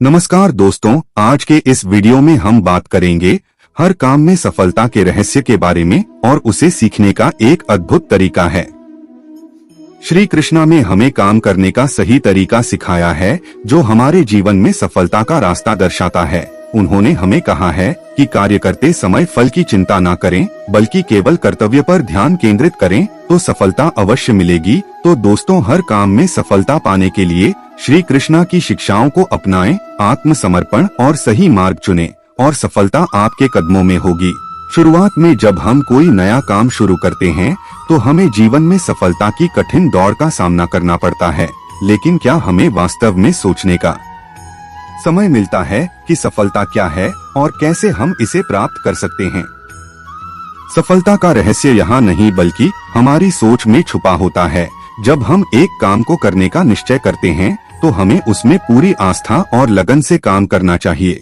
नमस्कार दोस्तों, आज के इस वीडियो में हम बात करेंगे हर काम में सफलता के रहस्य के बारे में और उसे सीखने का एक अद्भुत तरीका है। श्री कृष्णा ने हमें काम करने का सही तरीका सिखाया है जो हमारे जीवन में सफलता का रास्ता दर्शाता है। उन्होंने हमें कहा है कि कार्य करते समय फल की चिंता न करें, बल्कि केवल कर्तव्य पर ध्यान केंद्रित करें तो सफलता अवश्य मिलेगी। तो दोस्तों, हर काम में सफलता पाने के लिए श्री कृष्णा की शिक्षाओं को अपनाएं, आत्मसमर्पण और सही मार्ग चुनें और सफलता आपके कदमों में होगी। शुरुआत में जब हम कोई नया काम शुरू करते हैं तो हमें जीवन में सफलता की कठिन दौड़ का सामना करना पड़ता है, लेकिन क्या हमें वास्तव में सोचने का समय मिलता है कि सफलता क्या है और कैसे हम इसे प्राप्त कर सकते हैं? सफलता का रहस्य यहाँ नहीं बल्कि हमारी सोच में छुपा होता है। जब हम एक काम को करने का निश्चय करते हैं तो हमें उसमें पूरी आस्था और लगन से काम करना चाहिए।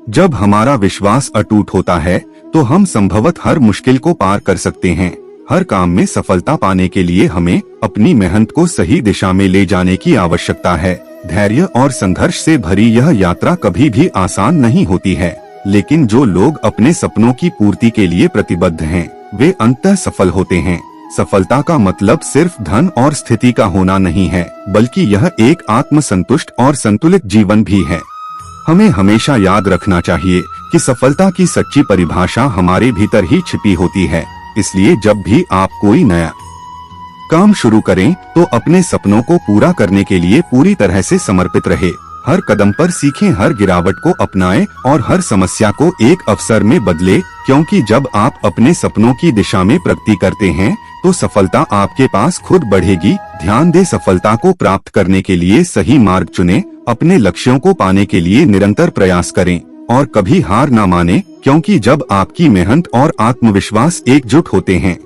जब हमारा विश्वास अटूट होता है तो हम संभवतः हर मुश्किल को पार कर सकते हैं। हर काम में सफलता पाने के लिए हमें अपनी मेहनत को सही दिशा में ले जाने की आवश्यकता है। धैर्य और संघर्ष से भरी यह यात्रा कभी भी आसान नहीं होती है, लेकिन जो लोग अपने सपनों की पूर्ति के लिए प्रतिबद्ध हैं, वे अंततः सफल होते हैं। सफलता का मतलब सिर्फ धन और स्थिति का होना नहीं है, बल्कि यह एक आत्मसंतुष्ट और संतुलित जीवन भी है। हमें हमेशा याद रखना चाहिए कि सफलता की सच्ची परिभाषा हमारे भीतर ही छिपी होती है। इसलिए जब भी आप कोई नया काम शुरू करें तो अपने सपनों को पूरा करने के लिए पूरी तरह से समर्पित रहे। हर कदम पर सीखें, हर गिरावट को अपनाएं और हर समस्या को एक अवसर में बदले, क्योंकि जब आप अपने सपनों की दिशा में प्रगति करते हैं तो सफलता आपके पास खुद बढ़ेगी। ध्यान दें, सफलता को प्राप्त करने के लिए सही मार्ग चुनें, अपने लक्ष्यों को पाने के लिए निरंतर प्रयास करें और कभी हार न मानें, क्योंकि जब आपकी मेहनत और आत्मविश्वास एकजुट होते हैं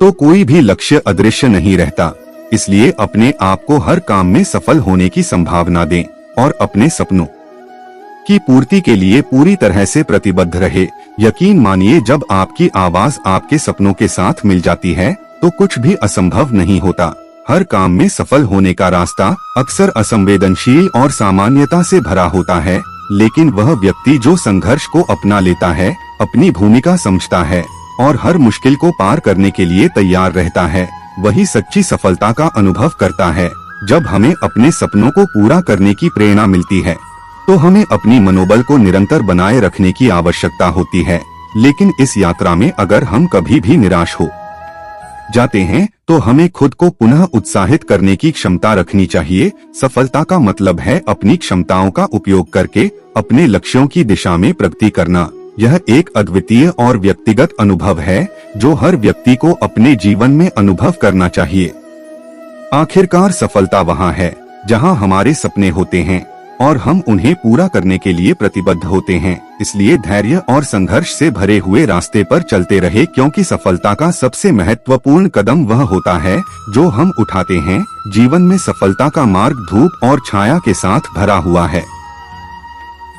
तो कोई भी लक्ष्य अदृश्य नहीं रहता। इसलिए अपने आप को हर काम में सफल होने की संभावना दें और अपने सपनों की पूर्ति के लिए पूरी तरह से प्रतिबद्ध रहे। यकीन मानिए, जब आपकी आवाज आपके सपनों के साथ मिल जाती है तो कुछ भी असंभव नहीं होता। हर काम में सफल होने का रास्ता अक्सर असंवेदनशील और सामान्यता से भरा होता है, लेकिन वह व्यक्ति जो संघर्ष को अपना लेता है, अपनी भूमिका समझता है और हर मुश्किल को पार करने के लिए तैयार रहता है, वही सच्ची सफलता का अनुभव करता है। जब हमें अपने सपनों को पूरा करने की प्रेरणा मिलती है तो हमें अपनी मनोबल को निरंतर बनाए रखने की आवश्यकता होती है। लेकिन इस यात्रा में अगर हम कभी भी निराश हो जाते हैं तो हमें खुद को पुनः उत्साहित करने की क्षमता रखनी चाहिए। सफलता का मतलब है अपनी क्षमताओं का उपयोग करके अपने लक्ष्यों की दिशा में प्रगति करना। यह एक अद्वितीय और व्यक्तिगत अनुभव है जो हर व्यक्ति को अपने जीवन में अनुभव करना चाहिए। आखिरकार सफलता वहाँ है जहाँ हमारे सपने होते हैं और हम उन्हें पूरा करने के लिए प्रतिबद्ध होते हैं। इसलिए धैर्य और संघर्ष से भरे हुए रास्ते पर चलते रहे, क्योंकि सफलता का सबसे महत्वपूर्ण कदम वह होता है जो हम उठाते हैं। जीवन में सफलता का मार्ग धूप और छाया के साथ भरा हुआ है।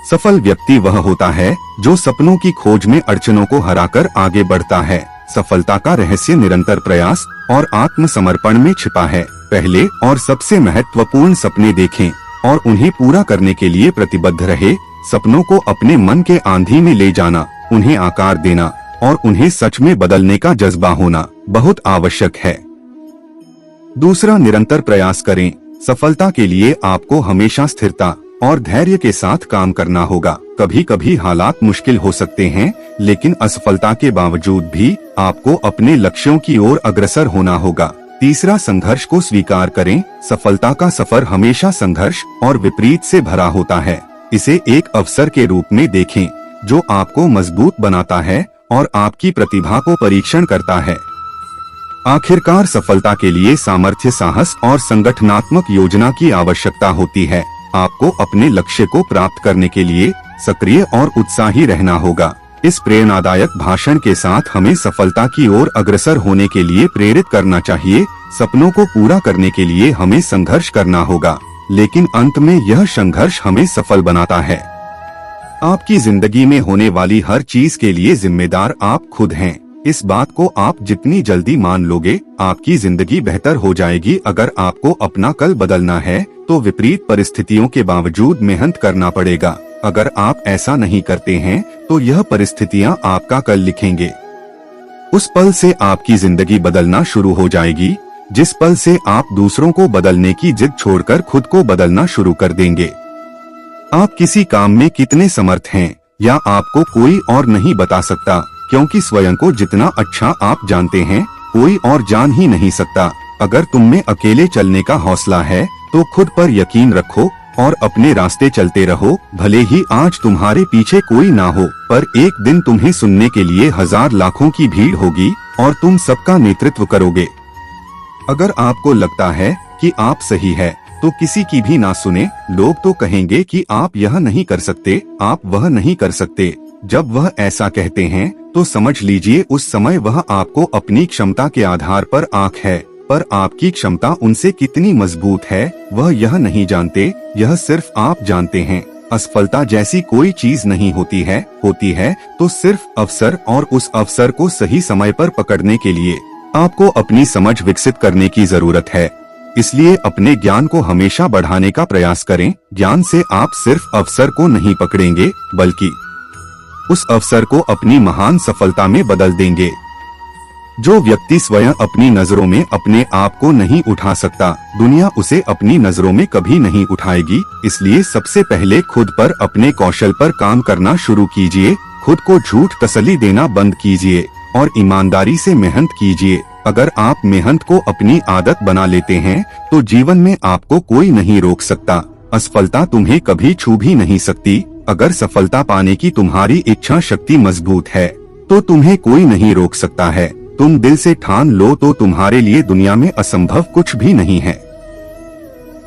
सफल व्यक्ति वह होता है जो सपनों की खोज में अड़चनों को हराकर आगे बढ़ता है। सफलता का रहस्य निरंतर प्रयास और आत्मसमर्पण में छिपा है। पहले और सबसे महत्वपूर्ण सपने देखें और उन्हें पूरा करने के लिए प्रतिबद्ध रहे। सपनों को अपने मन के आंधी में ले जाना, उन्हें आकार देना और उन्हें सच में बदलने का जज्बा होना बहुत आवश्यक है। दूसरा, निरंतर प्रयास करें। सफलता के लिए आपको हमेशा स्थिरता और धैर्य के साथ काम करना होगा। कभी कभी हालात मुश्किल हो सकते हैं, लेकिन असफलता के बावजूद भी आपको अपने लक्ष्यों की ओर अग्रसर होना होगा। तीसरा, संघर्ष को स्वीकार करें। सफलता का सफर हमेशा संघर्ष और विपरीत से भरा होता है। इसे एक अवसर के रूप में देखें जो आपको मजबूत बनाता है और आपकी प्रतिभा को परीक्षण करता है। आखिरकार सफलता के लिए सामर्थ्य, साहस और संगठनात्मक योजना की आवश्यकता होती है। आपको अपने लक्ष्य को प्राप्त करने के लिए सक्रिय और उत्साही रहना होगा। इस प्रेरणादायक भाषण के साथ हमें सफलता की ओर अग्रसर होने के लिए प्रेरित करना चाहिए। सपनों को पूरा करने के लिए हमें संघर्ष करना होगा, लेकिन अंत में यह संघर्ष हमें सफल बनाता है। आपकी जिंदगी में होने वाली हर चीज के लिए जिम्मेदार आप खुद हैं। इस बात को आप जितनी जल्दी मान लोगे, आपकी जिंदगी बेहतर हो जाएगी। अगर आपको अपना कल बदलना है तो विपरीत परिस्थितियों के बावजूद मेहनत करना पड़ेगा। अगर आप ऐसा नहीं करते हैं तो यह परिस्थितियां आपका कल लिखेंगे। उस पल से आपकी जिंदगी बदलना शुरू हो जाएगी, जिस पल से आप दूसरों को बदलने की जिद छोड़कर खुद को बदलना शुरू कर देंगे। आप किसी काम में कितने समर्थ हैं या आपको कोई और नहीं बता सकता, क्योंकि स्वयं को जितना अच्छा आप जानते हैं कोई और जान ही नहीं सकता। अगर तुम में अकेले चलने का हौसला है तो खुद पर यकीन रखो और अपने रास्ते चलते रहो। भले ही आज तुम्हारे पीछे कोई ना हो, पर एक दिन तुम्हें सुनने के लिए हजार लाखों की भीड़ होगी और तुम सबका नेतृत्व करोगे। अगर आपको लगता है कि आप सही है तो किसी की भी ना सुने। लोग तो कहेंगे कि आप यह नहीं कर सकते, आप वह नहीं कर सकते। जब वह ऐसा कहते हैं तो समझ लीजिए उस समय वह आपको अपनी क्षमता के आधार पर आंक है, पर आपकी क्षमता उनसे कितनी मजबूत है वह यह नहीं जानते। यह सिर्फ आप जानते हैं। असफलता जैसी कोई चीज नहीं होती है तो सिर्फ अवसर, और उस अवसर को सही समय पर पकड़ने के लिए आपको अपनी समझ विकसित करने की जरूरत है। इसलिए अपने ज्ञान को हमेशा बढ़ाने का प्रयास करें। ज्ञान से आप सिर्फ अवसर को नहीं पकड़ेंगे बल्कि उस अवसर को अपनी महान सफलता में बदल देंगे। जो व्यक्ति स्वयं अपनी नजरों में अपने आप को नहीं उठा सकता, दुनिया उसे अपनी नजरों में कभी नहीं उठाएगी। इसलिए सबसे पहले खुद पर, अपने कौशल पर काम करना शुरू कीजिए। खुद को झूठ तसल्ली देना बंद कीजिए और ईमानदारी से मेहनत कीजिए। अगर आप मेहनत को अपनी आदत बना लेते हैं तो जीवन में आपको कोई नहीं रोक सकता। असफलता तुम्हें कभी छू भी नहीं सकती। अगर सफलता पाने की तुम्हारी इच्छा शक्ति मजबूत है तो तुम्हें कोई नहीं रोक सकता है। तुम दिल से ठान लो तो तुम्हारे लिए दुनिया में असंभव कुछ भी नहीं है।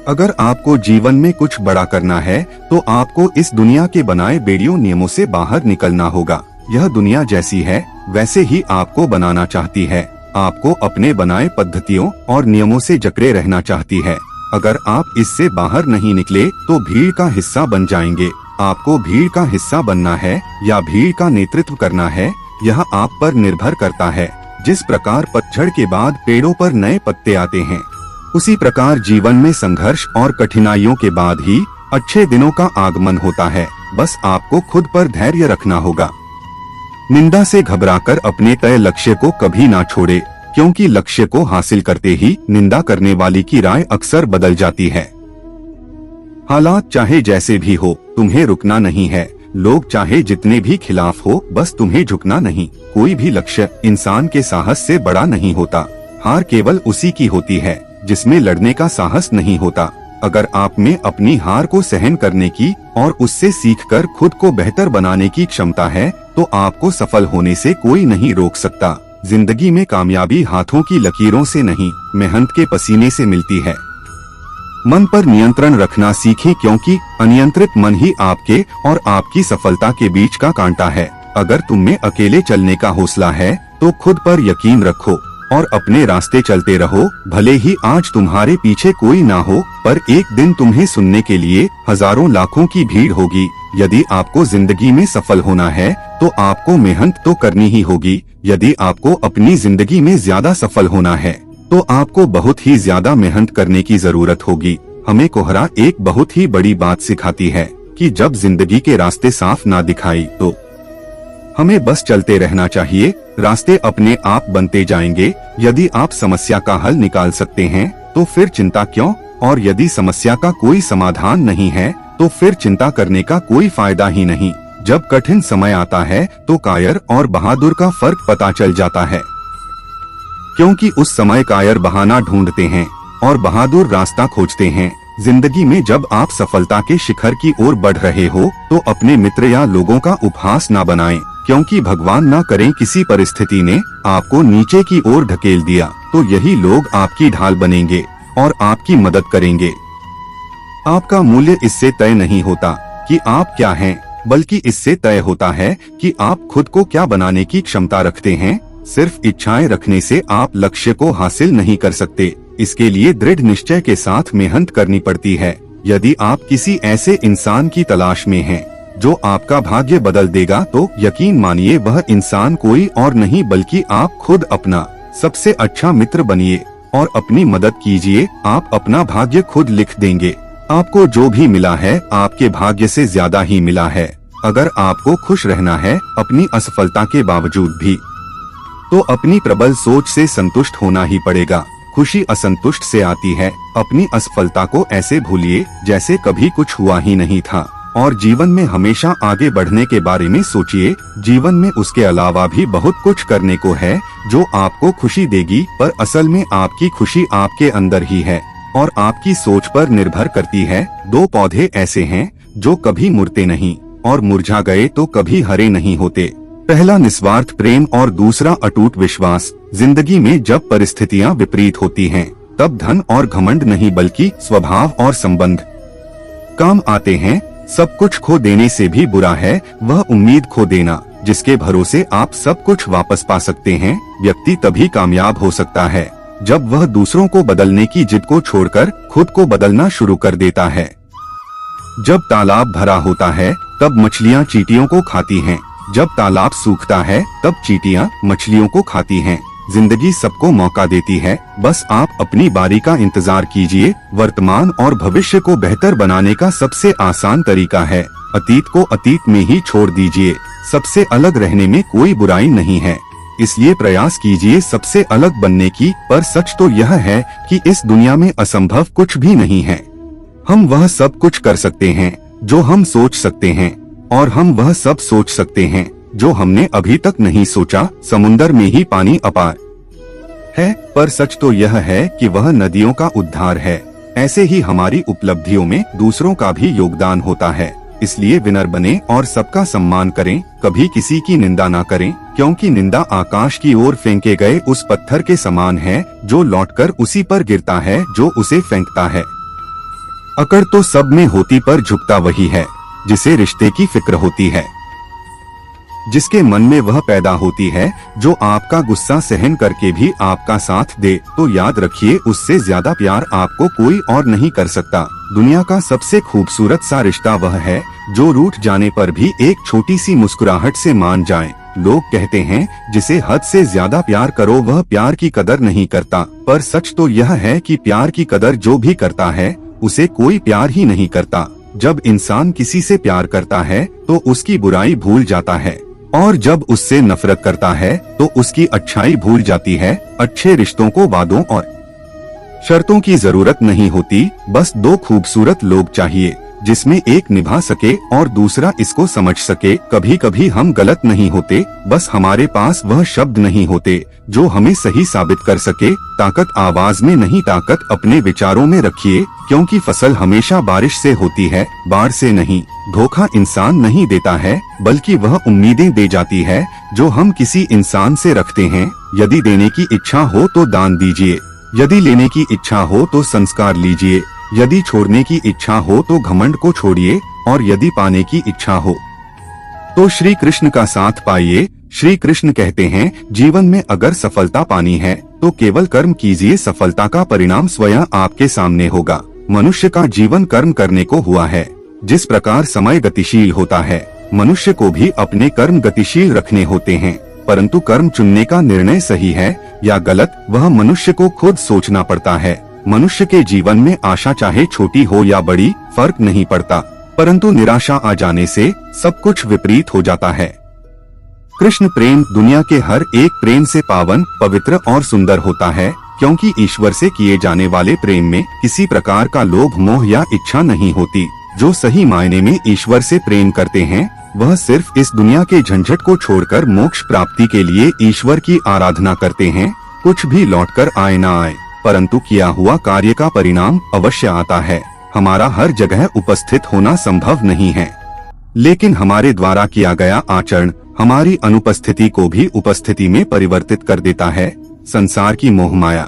अगर आपको जीवन में कुछ बड़ा करना है तो आपको इस दुनिया के बनाए बेड़ियों नियमों से बाहर निकलना होगा। यह दुनिया जैसी है वैसे ही आपको बनाना चाहती है। आपको अपने बनाए पद्धतियों और नियमों से जकड़े रहना चाहती है। अगर आप इससे बाहर नहीं निकले तो भीड़ का हिस्सा बन जाएंगे। आपको भीड़ का हिस्सा बनना है या भीड़ का नेतृत्व करना है, यह आप पर निर्भर करता है। जिस प्रकार पतझड़ के बाद पेड़ों पर नए पत्ते आते हैं, उसी प्रकार जीवन में संघर्ष और कठिनाइयों के बाद ही अच्छे दिनों का आगमन होता है। बस आपको खुद पर धैर्य रखना होगा। निंदा से घबराकर अपने तय लक्ष्य को कभी ना छोड़े, क्योंकि लक्ष्य को हासिल करते ही निंदा करने वाली की राय अक्सर बदल जाती है। हालात चाहे जैसे भी हो, तुम्हें रुकना नहीं है। लोग चाहे जितने भी खिलाफ हो, बस तुम्हें झुकना नहीं। कोई भी लक्ष्य इंसान के साहस से बड़ा नहीं होता। हार केवल उसी की होती है जिसमें लड़ने का साहस नहीं होता। अगर आप में अपनी हार को सहन करने की और उससे सीखकर खुद को बेहतर बनाने की क्षमता है तो आपको सफल होने से कोई नहीं रोक सकता। जिंदगी में कामयाबी हाथों की लकीरों से नहीं, मेहनत के पसीने से मिलती है। मन पर नियंत्रण रखना सीखें, क्योंकि अनियंत्रित मन ही आपके और आपकी सफलता के बीच का कांटा है। अगर तुम में अकेले चलने का हौसला है तो खुद पर यकीन रखो और अपने रास्ते चलते रहो। भले ही आज तुम्हारे पीछे कोई ना हो, पर एक दिन तुम्हें सुनने के लिए हजारों लाखों की भीड़ होगी। यदि आपको जिंदगी में सफल होना है तो आपको मेहनत तो करनी ही होगी। यदि आपको अपनी जिंदगी में ज्यादा सफल होना है तो आपको बहुत ही ज्यादा मेहनत करने की जरूरत होगी। हमें कोहरा एक बहुत ही बड़ी बात सिखाती है कि जब जिंदगी के रास्ते साफ ना दिखाई तो हमें बस चलते रहना चाहिए। रास्ते अपने आप बनते जाएंगे। यदि आप समस्या का हल निकाल सकते हैं तो फिर चिंता क्यों, और यदि समस्या का कोई समाधान नहीं है तो फिर चिंता करने का कोई फायदा ही नहीं। जब कठिन समय आता है तो कायर और बहादुर का फर्क पता चल जाता है, क्योंकि उस समय कायर बहाना ढूंढते हैं और बहादुर रास्ता खोजते हैं। जिंदगी में जब आप सफलता के शिखर की ओर बढ़ रहे हो तो अपने मित्र या लोगों का उपहास ना बनाएं, क्योंकि भगवान ना करें किसी परिस्थिति ने आपको नीचे की ओर ढकेल दिया तो यही लोग आपकी ढाल बनेंगे और आपकी मदद करेंगे। आपका मूल्य इससे तय नहीं होता कि आप क्या हैं, बल्कि इससे तय होता है कि आप खुद को क्या बनाने की क्षमता रखते हैं। सिर्फ इच्छाएं रखने से आप लक्ष्य को हासिल नहीं कर सकते। इसके लिए दृढ़ निश्चय के साथ मेहनत करनी पड़ती है। यदि आप किसी ऐसे इंसान की तलाश में हैं जो आपका भाग्य बदल देगा तो यकीन मानिए वह इंसान कोई और नहीं बल्कि आप खुद अपना सबसे अच्छा मित्र बनिए और अपनी मदद कीजिए। आप अपना भाग्य खुद लिख देंगे। आपको जो भी मिला है आपके भाग्य से ज्यादा ही मिला है। अगर आपको खुश रहना है अपनी असफलता के बावजूद भी, तो अपनी प्रबल सोच से संतुष्ट होना ही पड़ेगा। खुशी असंतुष्ट से आती है। अपनी असफलता को ऐसे भूलिए जैसे कभी कुछ हुआ ही नहीं था और जीवन में हमेशा आगे बढ़ने के बारे में सोचिए। जीवन में उसके अलावा भी बहुत कुछ करने को है जो आपको खुशी देगी, पर असल में आपकी खुशी आपके अंदर ही है और आपकी सोच पर निर्भर करती है। दो पौधे ऐसे हैं जो कभी मुड़ते नहीं और मुरझा गए तो कभी हरे नहीं होते। पहला निस्वार्थ प्रेम और दूसरा अटूट विश्वास। जिंदगी में जब परिस्थितियां विपरीत होती हैं, तब धन और घमंड नहीं बल्कि स्वभाव और संबंध काम आते हैं। सब कुछ खो देने से भी बुरा है वह उम्मीद खो देना जिसके भरोसे आप सब कुछ वापस पा सकते हैं। व्यक्ति तभी कामयाब हो सकता है जब वह दूसरों को बदलने की जिद को छोड़कर खुद को बदलना शुरू कर देता है। जब तालाब भरा होता है तब मछलियाँ चींटियों को खाती हैं। जब तालाब सूखता है तब चींटियाँ मछलियों को खाती हैं। जिंदगी सबको मौका देती है, बस आप अपनी बारी का इंतजार कीजिए। वर्तमान और भविष्य को बेहतर बनाने का सबसे आसान तरीका है अतीत को अतीत में ही छोड़ दीजिए। सबसे अलग रहने में कोई बुराई नहीं है, इसलिए प्रयास कीजिए सबसे अलग बनने की। पर सच तो यह है कि इस दुनिया में असंभव कुछ भी नहीं है। हम वह सब कुछ कर सकते हैं जो हम सोच सकते हैं और हम वह सब सोच सकते हैं जो हमने अभी तक नहीं सोचा। समुंदर में ही पानी अपार है, पर सच तो यह है कि वह नदियों का उद्धार है। ऐसे ही हमारी उपलब्धियों में दूसरों का भी योगदान होता है। इसलिए विनर बने और सबका सम्मान करें। कभी किसी की निंदा ना करें, क्योंकि निंदा आकाश की ओर फेंके गए उस पत्थर के समान है जो लौटकर उसी पर गिरता है जो उसे फेंकता है। अकड़ तो सब में होती पर झुकता वही है जिसे रिश्ते की फिक्र होती है। जिसके मन में वह पैदा होती है जो आपका गुस्सा सहन करके भी आपका साथ दे, तो याद रखिए उससे ज्यादा प्यार आपको कोई और नहीं कर सकता। दुनिया का सबसे खूबसूरत सा रिश्ता वह है जो रूठ जाने पर भी एक छोटी सी मुस्कुराहट से मान जाए। लोग कहते हैं जिसे हद से ज्यादा प्यार करो वह प्यार की कदर नहीं करता, पर सच तो यह है कि प्यार की कदर जो भी करता है उसे कोई प्यार ही नहीं करता। जब इंसान किसी से प्यार करता है तो उसकी बुराई भूल जाता है और जब उससे नफरत करता है तो उसकी अच्छाई भूल जाती है। अच्छे रिश्तों को वादों और शर्तों की जरूरत नहीं होती, बस दो खूबसूरत लोग चाहिए जिसमें एक निभा सके और दूसरा इसको समझ सके। कभी कभी हम गलत नहीं होते, बस हमारे पास वह शब्द नहीं होते जो हमें सही साबित कर सके। ताकत आवाज में नहीं, ताकत अपने विचारों में रखिए, क्योंकि फसल हमेशा बारिश से होती है, बाढ़ से नहीं। धोखा इंसान नहीं देता है, बल्कि वह उम्मीदें दे जाती है जो हम किसी इंसान से रखते हैं। यदि देने की इच्छा हो तो दान दीजिए, यदि लेने की इच्छा हो तो संस्कार लीजिए, यदि छोड़ने की इच्छा हो तो घमंड को छोड़िए और यदि पाने की इच्छा हो तो श्री कृष्ण का साथ पाइए। श्री कृष्ण कहते हैं जीवन में अगर सफलता पानी है तो केवल कर्म कीजिए, सफलता का परिणाम स्वयं आपके सामने होगा। मनुष्य का जीवन कर्म करने को हुआ है। जिस प्रकार समय गतिशील होता है, मनुष्य को भी अपने कर्म गतिशील रखने होते हैं, परंतु कर्म चुनने का निर्णय सही है या गलत वह मनुष्य को खुद सोचना पड़ता है। मनुष्य के जीवन में आशा चाहे छोटी हो या बड़ी फर्क नहीं पड़ता, परंतु निराशा आ जाने से सब कुछ विपरीत हो जाता है। कृष्ण प्रेम दुनिया के हर एक प्रेम से पावन, पवित्र और सुंदर होता है, क्योंकि ईश्वर से किए जाने वाले प्रेम में किसी प्रकार का लोभ, मोह या इच्छा नहीं होती। जो सही मायने में ईश्वर से प्रेम करते हैं वह सिर्फ इस दुनिया के झंझट को छोड़कर मोक्ष प्राप्ति के लिए ईश्वर की आराधना करते हैं। कुछ भी लौटकर आए ना आए, परंतु किया हुआ कार्य का परिणाम अवश्य आता है। हमारा हर जगह उपस्थित होना संभव नहीं है, लेकिन हमारे द्वारा किया गया आचरण हमारी अनुपस्थिति को भी उपस्थिति में परिवर्तित कर देता है। संसार की मोह माया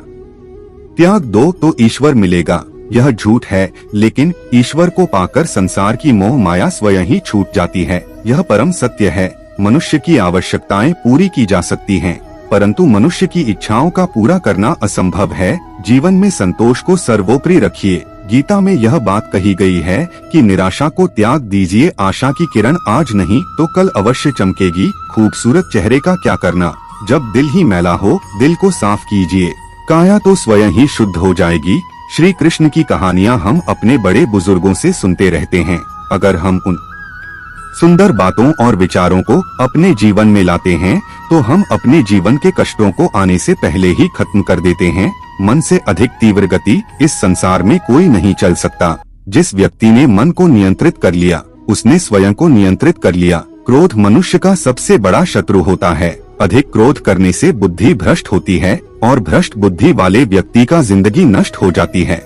त्याग दो तो ईश्वर मिलेगा, यह झूठ है, लेकिन ईश्वर को पाकर संसार की मोह माया स्वयं ही छूट जाती है। यह परम सत्य है। मनुष्य की आवश्यकताएं पूरी की जा सकती हैं, परंतु मनुष्य की इच्छाओं का पूरा करना असंभव है। जीवन में संतोष को सर्वोपरि रखिए। गीता में यह बात कही गई है कि निराशा को त्याग दीजिए, आशा की किरण आज नहीं तो कल अवश्य चमकेगी। खूबसूरत चेहरे का क्या करना जब दिल ही मैला हो, दिल को साफ कीजिए, काया तो स्वयं ही शुद्ध हो जाएगी। श्री कृष्ण की कहानियाँ हम अपने बड़े बुजुर्गों से सुनते रहते हैं। अगर हम उन सुंदर बातों और विचारों को अपने जीवन में लाते हैं तो हम अपने जीवन के कष्टों को आने से पहले ही खत्म कर देते हैं। मन से अधिक तीव्र गति इस संसार में कोई नहीं चल सकता। जिस व्यक्ति ने मन को नियंत्रित कर लिया उसने स्वयं को नियंत्रित कर लिया। क्रोध मनुष्य का सबसे बड़ा शत्रु होता है। अधिक क्रोध करने से बुद्धि भ्रष्ट होती है और भ्रष्ट बुद्धि वाले व्यक्ति का जिंदगी नष्ट हो जाती है।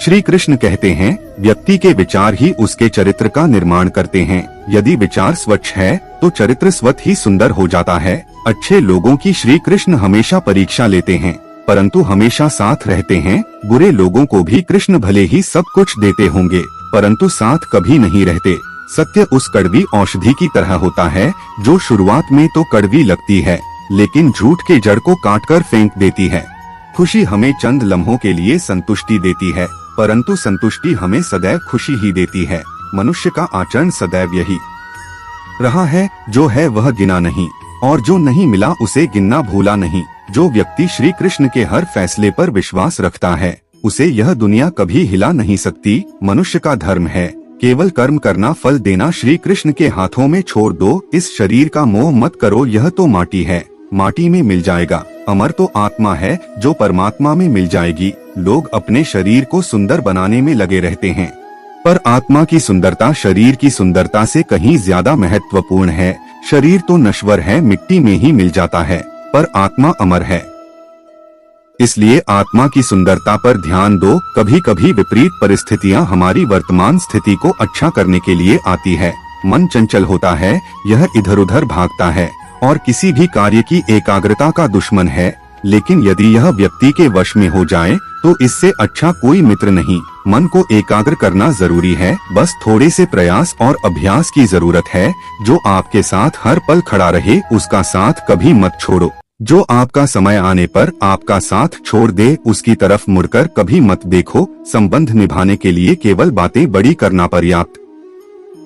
श्री कृष्ण कहते हैं, व्यक्ति के विचार ही उसके चरित्र का निर्माण करते हैं। यदि विचार स्वच्छ है तो चरित्र स्वतः ही सुंदर हो जाता है। अच्छे लोगों की श्री कृष्ण हमेशा परीक्षा लेते हैं परंतु हमेशा साथ रहते हैं। बुरे लोगों को भी कृष्ण भले ही सब कुछ देते होंगे परंतु साथ कभी नहीं रहते। सत्य उस कड़वी औषधि की तरह होता है जो शुरुआत में तो कड़वी लगती है लेकिन झूठ के जड़ को काटकर फेंक देती है। खुशी हमें चंद लम्हों के लिए संतुष्टि देती है परंतु संतुष्टि हमें सदैव खुशी ही देती है। मनुष्य का आचरण सदैव यही रहा है, जो है वह गिना नहीं और जो नहीं मिला उसे गिनना भूला नहीं। जो व्यक्ति श्री कृष्ण के हर फैसले पर विश्वास रखता है उसे यह दुनिया कभी हिला नहीं सकती। मनुष्य का धर्म है केवल कर्म करना, फल देना श्री कृष्ण के हाथों में छोड़ दो। इस शरीर का मोह मत करो, यह तो माटी है, माटी में मिल जाएगा। अमर तो आत्मा है जो परमात्मा में मिल जाएगी। लोग अपने शरीर को सुंदर बनाने में लगे रहते हैं पर आत्मा की सुंदरता शरीर की सुंदरता से कहीं ज्यादा महत्वपूर्ण है। शरीर तो नश्वर है, मिट्टी में ही मिल जाता है पर आत्मा अमर है। इसलिए आत्मा की सुंदरता पर ध्यान दो। कभी कभी विपरीत परिस्थितियां हमारी वर्तमान स्थिति को अच्छा करने के लिए आती है। मन चंचल होता है, यह इधर उधर भागता है और किसी भी कार्य की एकाग्रता का दुश्मन है। लेकिन यदि यह व्यक्ति के वश में हो जाए तो इससे अच्छा कोई मित्र नहीं। मन को एकाग्र करना जरूरी है, बस थोड़े से प्रयास और अभ्यास की जरूरत है। जो आपके साथ हर पल खड़ा रहे उसका साथ कभी मत छोड़ो। जो आपका समय आने पर आपका साथ छोड़ दे उसकी तरफ मुड़कर कभी मत देखो। संबंध निभाने के लिए केवल बातें बड़ी करना पर्याप्त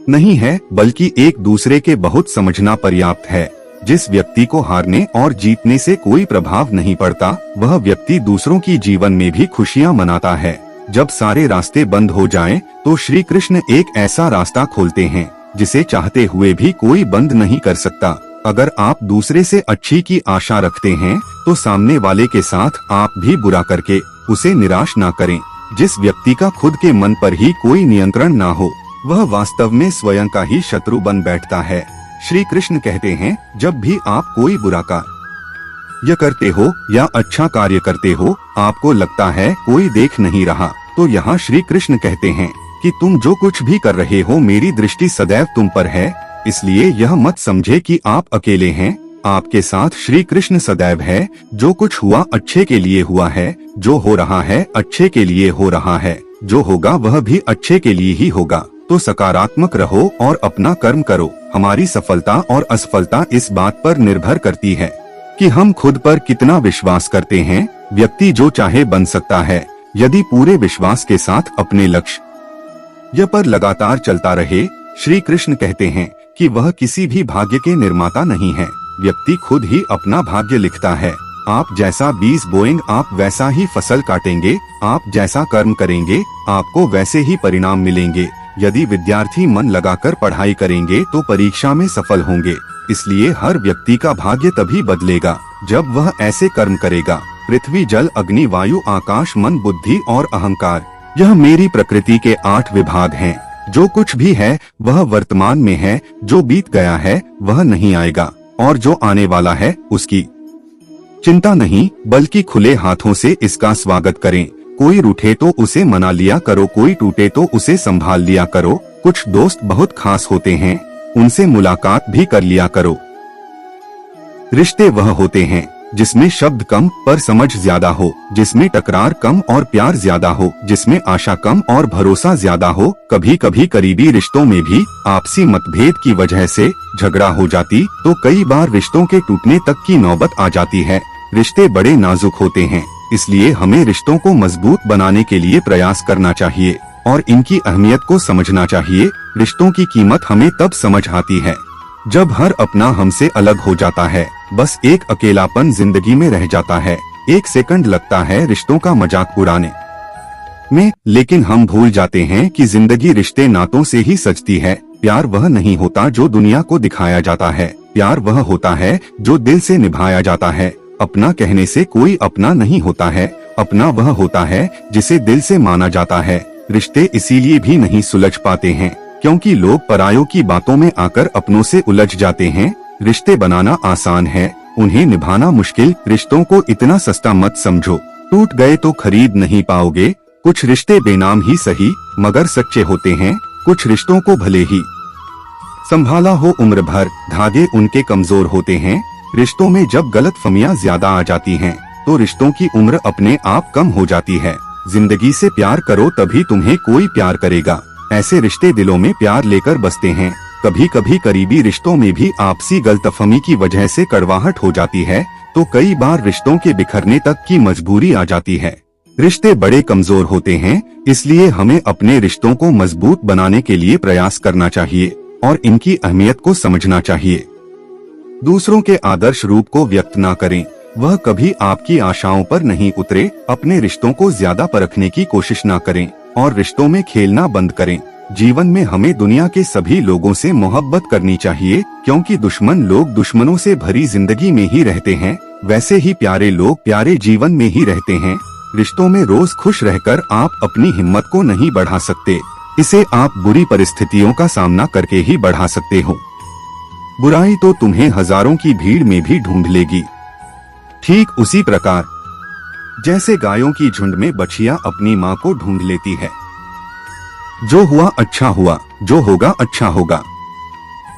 नहीं है बल्कि एक दूसरे के बहुत समझना पर्याप्त है। जिस व्यक्ति को हारने और जीतने से कोई प्रभाव नहीं पड़ता वह व्यक्ति दूसरों की जीवन में भी खुशियां मनाता है। जब सारे रास्ते बंद हो जाएं, तो श्री कृष्ण एक ऐसा रास्ता खोलते हैं जिसे चाहते हुए भी कोई बंद नहीं कर सकता। अगर आप दूसरे से अच्छी की आशा रखते हैं तो सामने वाले के साथ आप भी बुरा करके उसे निराश ना करें। जिस व्यक्ति का खुद के मन पर ही कोई नियंत्रण ना हो वह वास्तव में स्वयं का ही शत्रु बन बैठता है। श्री कृष्ण कहते हैं, जब भी आप कोई बुरा कार्य करते हो या अच्छा कार्य करते हो आपको लगता है कोई देख नहीं रहा तो यहाँ श्री कृष्ण कहते हैं कि तुम जो कुछ भी कर रहे हो मेरी दृष्टि सदैव तुम पर है। इसलिए यह मत समझे कि आप अकेले हैं, आपके साथ श्री कृष्ण सदैव है। जो कुछ हुआ अच्छे के लिए हुआ है, जो हो रहा है अच्छे के लिए हो रहा है, जो होगा वह भी अच्छे के लिए ही होगा। तो सकारात्मक रहो और अपना कर्म करो। हमारी सफलता और असफलता इस बात पर निर्भर करती है कि हम खुद पर कितना विश्वास करते हैं। व्यक्ति जो चाहे बन सकता है यदि पूरे विश्वास के साथ अपने लक्ष्य पर लगातार चलता रहे। श्री कृष्ण कहते हैं कि वह किसी भी भाग्य के निर्माता नहीं है, व्यक्ति खुद ही अपना भाग्य लिखता है। आप जैसा बीज बोएंगे आप वैसा ही फसल काटेंगे, आप जैसा कर्म करेंगे आपको वैसे ही परिणाम मिलेंगे। यदि विद्यार्थी मन लगाकर पढ़ाई करेंगे तो परीक्षा में सफल होंगे। इसलिए हर व्यक्ति का भाग्य तभी बदलेगा जब वह ऐसे कर्म करेगा। पृथ्वी, जल, अग्नि, वायु, आकाश, मन, बुद्धि और अहंकार, यह मेरी प्रकृति के 8 विभाग हैं। जो कुछ भी है वह वर्तमान में है, जो बीत गया है वह नहीं आएगा और जो आने वाला है उसकी चिंता नहीं बल्कि खुले हाथों से इसका स्वागत करें। कोई रूठे तो उसे मना लिया करो, कोई टूटे तो उसे संभाल लिया करो। कुछ दोस्त बहुत खास होते हैं, उनसे मुलाकात भी कर लिया करो। रिश्ते वह होते हैं जिसमें शब्द कम पर समझ ज्यादा हो, जिसमें टकरार कम और प्यार ज्यादा हो, जिसमें आशा कम और भरोसा ज्यादा हो। कभी कभी करीबी रिश्तों में भी आपसी मतभेद की वजह से झगड़ा हो जाती तो कई बार रिश्तों के टूटने तक की नौबत आ जाती है। रिश्ते बड़े नाजुक होते हैं, इसलिए हमें रिश्तों को मजबूत बनाने के लिए प्रयास करना चाहिए और इनकी अहमियत को समझना चाहिए। रिश्तों की कीमत हमें तब समझ आती है जब हर अपना हमसे अलग हो जाता है। बस एक अकेलापन जिंदगी में रह जाता है। एक सेकंड लगता है रिश्तों का मजाक उड़ाने में, लेकिन हम भूल जाते हैं कि जिंदगी रिश्ते नातों से ही सजती है। प्यार वह नहीं होता जो दुनिया को दिखाया जाता है, प्यार वह होता है जो दिल से निभाया जाता है। अपना कहने से कोई अपना नहीं होता है, अपना वह होता है जिसे दिल से माना जाता है। रिश्ते इसीलिए भी नहीं सुलझ पाते हैं क्योंकि लोग परायों की बातों में आकर अपनों से उलझ जाते हैं। रिश्ते बनाना आसान है, उन्हें निभाना मुश्किल। रिश्तों को इतना सस्ता मत समझो, टूट गए तो खरीद नहीं पाओगे। कुछ रिश्ते बेनाम ही सही मगर सच्चे होते हैं, कुछ रिश्तों को भले ही संभाला हो उम्र भर, धागे उनके कमजोर होते हैं। रिश्तों में जब गलतफहमियां ज्यादा आ जाती हैं, तो रिश्तों की उम्र अपने आप कम हो जाती है। जिंदगी से प्यार करो तभी तुम्हें कोई प्यार करेगा। ऐसे रिश्ते दिलों में प्यार लेकर बसते हैं। कभी कभी करीबी रिश्तों में भी आपसी गलतफहमी की वजह से कड़वाहट हो जाती है, तो कई बार रिश्तों के बिखरने तक की मजबूरी आ जाती है। रिश्ते बड़े कमजोर होते हैं, इसलिए हमें अपने रिश्तों को मजबूत बनाने के लिए प्रयास करना चाहिए और इनकी अहमियत को समझना चाहिए। दूसरों के आदर्श रूप को व्यक्त ना करें, वह कभी आपकी आशाओं पर नहीं उतरे। अपने रिश्तों को ज्यादा परखने की कोशिश ना करें और रिश्तों में खेलना बंद करें। जीवन में हमें दुनिया के सभी लोगों से मोहब्बत करनी चाहिए, क्योंकि दुश्मन लोग दुश्मनों से भरी जिंदगी में ही रहते हैं, वैसे ही प्यारे लोग प्यारे जीवन में ही रहते हैं। रिश्तों में रोज खुश रहकर आप अपनी हिम्मत को नहीं बढ़ा सकते, इसे आप बुरी परिस्थितियों का सामना करके ही बढ़ा सकते हो। बुराई तो तुम्हें हजारों की भीड़ में भी ढूंढ लेगी। ठीक उसी प्रकार जैसे गायों की झुंड में बछिया अपनी माँ को ढूंढ लेती है। जो हुआ अच्छा हुआ, जो होगा अच्छा होगा।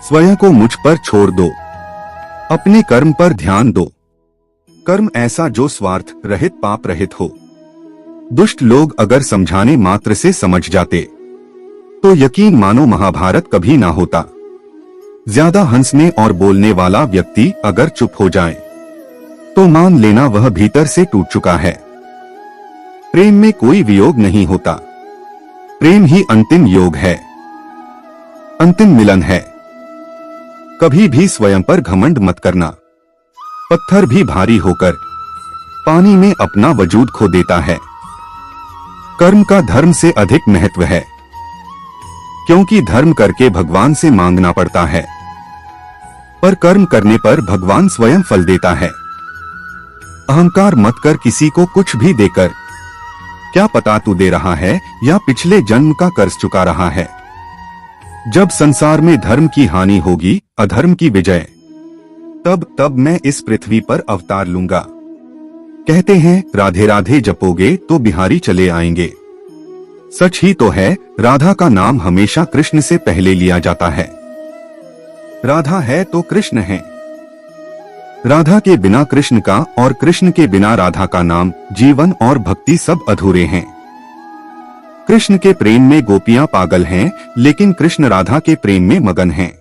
स्वयं को मुझ पर छोड़ दो, अपने कर्म पर ध्यान दो। कर्म ऐसा जो स्वार्थ रहित पाप रहित हो। दुष्ट लोग अगर समझाने मात्र से समझ जाते तो यकीन मानो महाभारत कभी ना होता। ज्यादा हंसने और बोलने वाला व्यक्ति अगर चुप हो जाए तो मान लेना वह भीतर से टूट चुका है। प्रेम में कोई वियोग नहीं होता, प्रेम ही अंतिम योग है, अंतिम मिलन है। कभी भी स्वयं पर घमंड मत करना। पत्थर भी भारी होकर पानी में अपना वजूद खो देता है। कर्म का धर्म से अधिक महत्व है, क्योंकि धर्म करके भगवान से मांगना पड़ता है, पर कर्म करने पर भगवान स्वयं फल देता है। अहंकार मत कर किसी को कुछ भी देकर, क्या पता तू दे रहा है या पिछले जन्म का कर्ज चुका रहा है। जब संसार में धर्म की हानि होगी, अधर्म की विजय, तब मैं इस पृथ्वी पर अवतार लूंगा। कहते हैं राधे राधे जपोगे तो बिहारी चले आएंगे। सच ही तो है, राधा का नाम हमेशा कृष्ण से पहले लिया जाता है। राधा है तो कृष्ण है। राधा के बिना कृष्ण का और कृष्ण के बिना राधा का नाम, जीवन और भक्ति सब अधूरे हैं। कृष्ण के प्रेम में गोपियां पागल हैं, लेकिन कृष्ण राधा के प्रेम में मगन हैं।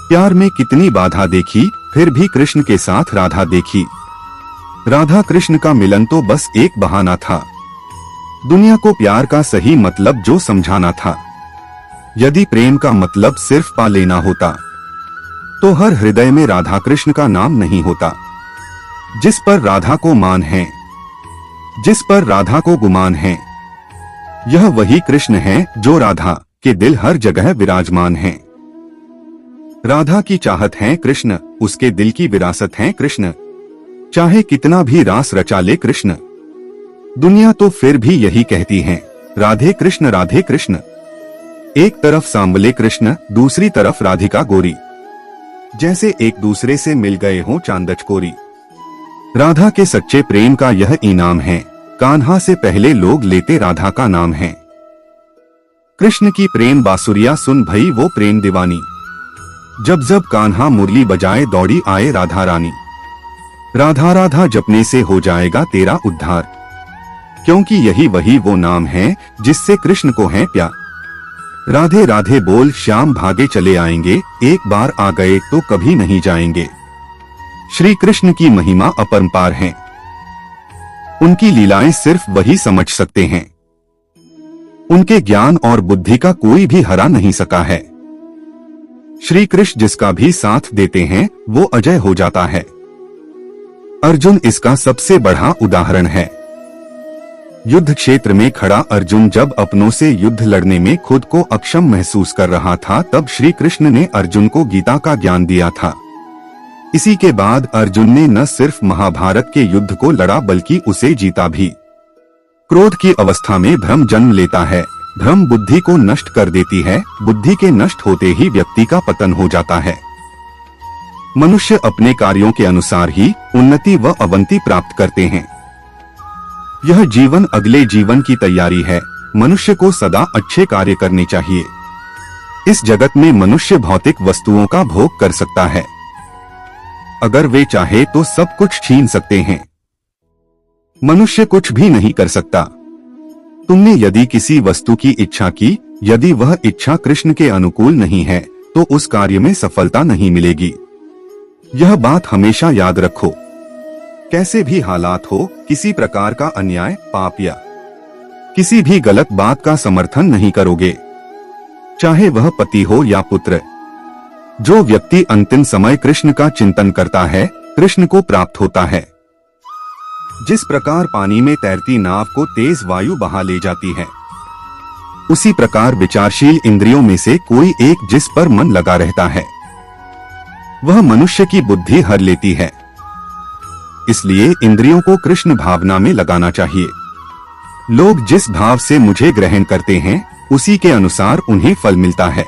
प्यार में कितनी बाधा देखी, फिर भी कृष्ण के साथ राधा देखी। राधा कृष्ण का मिलन तो बस एक बहाना था, दुनिया को प्यार का सही मतलब जो समझाना था। यदि प्रेम का मतलब सिर्फ पा लेना होता, तो हर हृदय में राधा कृष्ण का नाम नहीं होता। जिस पर राधा को मान है, जिस पर राधा को गुमान है, यह वही कृष्ण है जो राधा के दिल हर जगह विराजमान है। राधा की चाहत है कृष्ण, उसके दिल की विरासत है कृष्ण। चाहे कितना भी रास रचा ले कृष्ण, दुनिया तो फिर भी यही कहती है राधे कृष्ण राधे कृष्ण। एक तरफ सांबले कृष्ण, दूसरी तरफ राधिका गोरी, जैसे एक दूसरे से मिल गए हों चांदच कोरी। राधा के सच्चे प्रेम का यह इनाम है, कान्हा से पहले लोग लेते राधा का नाम है। कृष्ण की प्रेम बांसुरिया सुन भई वो प्रेम दीवानी, जब जब कान्हा मुरली बजाए दौड़ी आए राधा रानी। राधा राधा जपने से हो जाएगा तेरा उद्धार, क्योंकि यही वही वो नाम है जिससे कृष्ण को है प्यार। राधे राधे बोल श्याम भागे चले आएंगे, एक बार आ गए तो कभी नहीं जाएंगे। श्री कृष्ण की महिमा अपरंपार है, उनकी लीलाएं सिर्फ वही समझ सकते हैं। उनके ज्ञान और बुद्धि का कोई भी हरा नहीं सका है। श्री कृष्ण जिसका भी साथ देते हैं वो अजय हो जाता है। अर्जुन इसका सबसे बड़ा उदाहरण है। युद्ध क्षेत्र में खड़ा अर्जुन जब अपनों से युद्ध लड़ने में खुद को अक्षम महसूस कर रहा था, तब श्री कृष्ण ने अर्जुन को गीता का ज्ञान दिया था। इसी के बाद अर्जुन ने न सिर्फ महाभारत के युद्ध को लड़ा बल्कि उसे जीता भी। क्रोध की अवस्था में भ्रम जन्म लेता है। भ्रम बुद्धि को नष्ट कर देती है। बुद्धि के नष्ट होते ही व्यक्ति का पतन हो जाता है। मनुष्य अपने कार्यों के अनुसार ही उन्नति व अवंति प्राप्त करते हैं। यह जीवन अगले जीवन की तैयारी है। मनुष्य को सदा अच्छे कार्य करने चाहिए। इस जगत में मनुष्य भौतिक वस्तुओं का भोग कर सकता है। अगर वे चाहे तो सब कुछ छीन सकते हैं। मनुष्य कुछ भी नहीं कर सकता। तुमने यदि किसी वस्तु की इच्छा की, यदि वह इच्छा कृष्ण के अनुकूल नहीं है, तो उस कार्य में सफलता नहीं मिलेगी। यह बात हमेशा याद रखो। कैसे भी हालात हो, किसी प्रकार का अन्याय, पाप या किसी भी गलत बात का समर्थन नहीं करोगे, चाहे वह पति हो या पुत्र। जो व्यक्ति अंतिम समय कृष्ण का चिंतन करता है, कृष्ण को प्राप्त होता है। जिस प्रकार पानी में तैरती नाव को तेज वायु बहा ले जाती है, उसी प्रकार विचारशील इंद्रियों में से कोई एक जिस पर मन लगा रहता है, वह मनुष्य की बुद्धि हर लेती है। इसलिए इंद्रियों को कृष्ण भावना में लगाना चाहिए। लोग जिस भाव से मुझे ग्रहण करते हैं, उसी के अनुसार उन्हें फल मिलता है।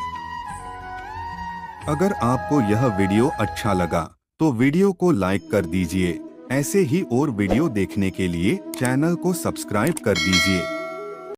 अगर आपको यह वीडियो अच्छा लगा तो वीडियो को लाइक कर दीजिए। ऐसे ही और वीडियो देखने के लिए चैनल को सब्सक्राइब कर दीजिए।